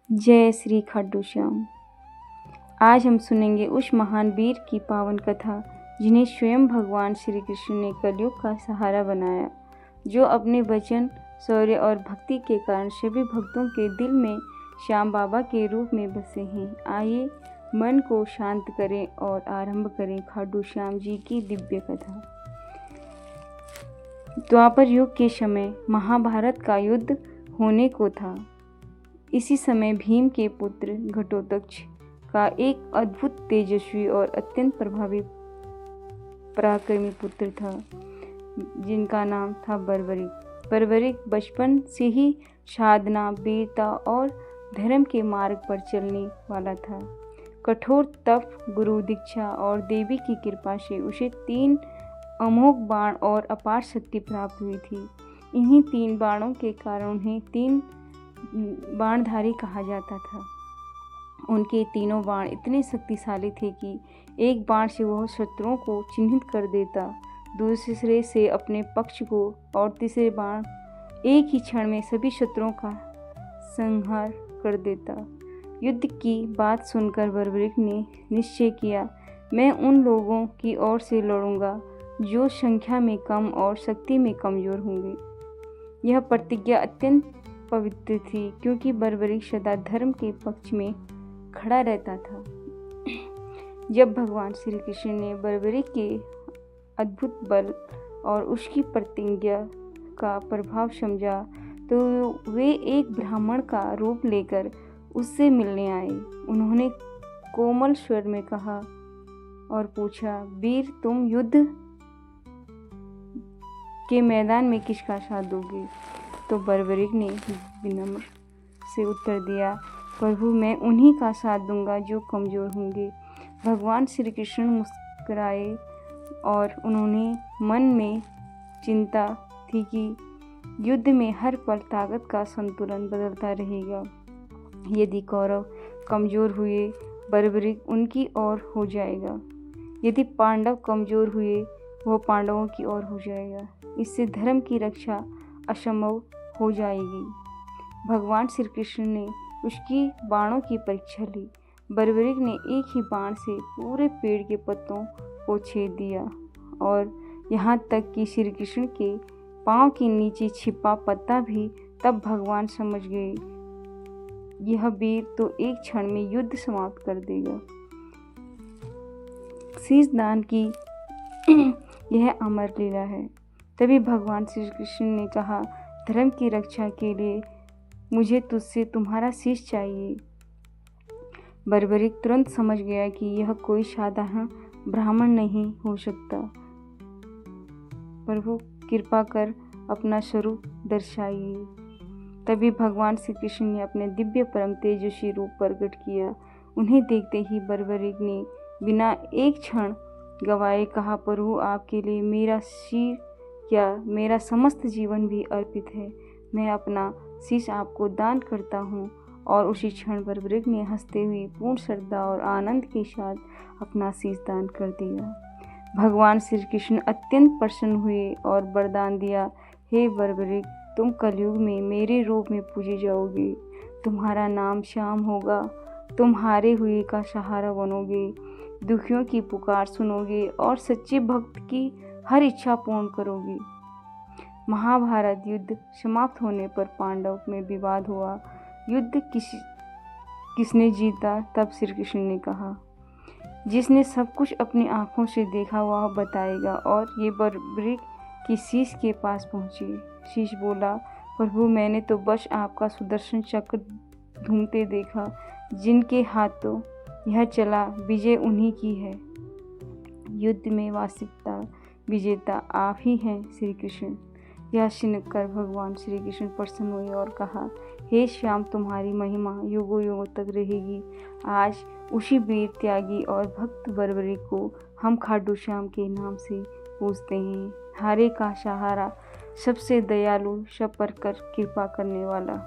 जय श्री खाटू श्याम। आज हम सुनेंगे उस महान वीर की पावन कथा जिन्हें स्वयं भगवान श्री कृष्ण ने कलयुग का सहारा बनाया, जो अपने वचन, शौर्य और भक्ति के कारण सभी भक्तों के दिल में श्याम बाबा के रूप में बसे हैं। आइए मन को शांत करें और आरंभ करें खाटू श्याम जी की दिव्य कथा। द्वापर युग के समय महाभारत का युद्ध होने को था। इसी समय भीम के पुत्र घटोत्कच का एक अद्भुत, तेजस्वी और अत्यंत प्रभावी पराक्रमी पुत्र था, जिनका नाम था बर्बरिक। बर्बरिक बचपन से ही साधना, वीरता और धर्म के मार्ग पर चलने वाला था। कठोर तप, गुरु दीक्षा और देवी की कृपा से उसे 3 अमोघ बाण और अपार शक्ति प्राप्त हुई थी। इन्हीं 3 बाणों के कारण उन्हें 3 बाणधारी कहा जाता था। उनके तीनों बाण इतने शक्तिशाली थे कि एक बाण से वह शत्रुओं को चिन्हित कर देता, दूसरे से अपने पक्ष को और तीसरे बाण एक ही क्षण में सभी शत्रुओं का संहार कर देता। युद्ध की बात सुनकर बर्बरिक ने निश्चय किया, मैं उन लोगों की ओर से लड़ूंगा जो संख्या में कम और शक्ति में कमजोर होंगे। यह प्रतिज्ञा अत्यंत पवित्र थी, क्योंकि बर्बरिक सदा धर्म के पक्ष में खड़ा रहता था। जब भगवान श्री कृष्ण ने बर्बरिक के अद्भुत बल और उसकी प्रतिज्ञा का प्रभाव समझा, तो वे एक ब्राह्मण का रूप लेकर उससे मिलने आए। उन्होंने कोमल स्वर में कहा और पूछा, वीर, तुम युद्ध के मैदान में किसका साथ दोगे? तो बर्बरिक ने विनम्र से उत्तर दिया, प्रभु, मैं उन्हीं का साथ दूंगा जो कमजोर होंगे। भगवान श्री कृष्ण मुस्कुराए और उन्होंने मन में चिंता थी कि युद्ध में हर पल ताकत का संतुलन बदलता रहेगा। यदि कौरव कमजोर हुए, बर्बरिक उनकी ओर हो जाएगा। यदि पांडव कमजोर हुए, वह पांडवों की ओर हो जाएगा। इससे धर्म की रक्षा असंभव हो जाएगी। भगवान श्री कृष्ण ने उसकी बाणों की परीक्षा ली। बर्बरिक ने एक ही बाण से पूरे पेड़ के पत्तों को छेद दिया, और यहाँ तक कि श्री कृष्ण के पांव के नीचे छिपा पत्ता भी। तब भगवान समझ गए, यह वीर तो एक क्षण में युद्ध समाप्त कर देगा। शीश दान की यह अमर लीला है। तभी भगवान श्री कृष्ण ने कहा, धर्म की रक्षा के लिए मुझे तुझसे तुम्हारा शीश चाहिए। बर्बरिक तुरंत समझ गया कि यह कोई साधारण ब्राह्मण नहीं हो सकता। प्रभु, कृपा कर अपना स्वरूप दर्शाइए। तभी भगवान श्री कृष्ण ने अपने दिव्य परम तेजस्वी रूप प्रकट किया। उन्हें देखते ही बर्बरिक ने बिना एक क्षण गवाए कहा, प्रभु, आपके लिए मेरा शीश क्या, मेरा समस्त जीवन भी अर्पित है। मैं अपना शीश आपको दान करता हूँ। और उसी क्षण बर्बरिक ने हंसते हुए पूर्ण श्रद्धा और आनंद के साथ अपना शीश दान कर दिया। भगवान श्री कृष्ण अत्यंत प्रसन्न हुए और वरदान दिया, हे बर्बरिक, तुम कलयुग में मेरे रूप में पूजे जाओगे। तुम्हारा नाम श्याम होगा। तुम हारे हुए का सहारा बनोगे, दुखियों की पुकार सुनोगे और सच्चे भक्त की हर इच्छा पूर्ण करोगे। महाभारत युद्ध समाप्त होने पर पांडव में विवाद हुआ। युद्ध किसने जीता? तब श्री कृष्ण ने कहा, जिसने सब कुछ अपनी आंखों से देखा वह बताएगा। और ये बर्बरिक की शीश के पास पहुंचे। शीश बोला, प्रभु, मैंने तो बस आपका सुदर्शन चक्र घूमते देखा। जिनके हाथों यह चला, विजय उन्हीं की है। युद्ध में वास्तविकता विजेता आप ही हैं श्री कृष्ण। यह सुनकर भगवान श्री कृष्ण प्रसन्न हुए और कहा, हे श्याम, तुम्हारी महिमा युगों युगों तक रहेगी। आज उसी वीर, त्यागी और भक्त बर्बरिक को हम खाटू श्याम के नाम से पूजते हैं। हारे का सहारा, सबसे दयालु, सब पर कृपा करने वाला।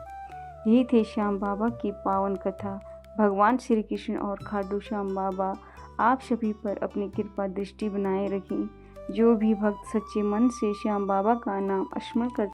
यही थे श्याम बाबा की पावन कथा। भगवान श्री कृष्ण और खाटू श्याम बाबा आप सभी पर अपनी कृपा दृष्टि बनाए रखें। जो भी भक्त सच्चे मन से श्याम बाबा का नाम स्मरण करते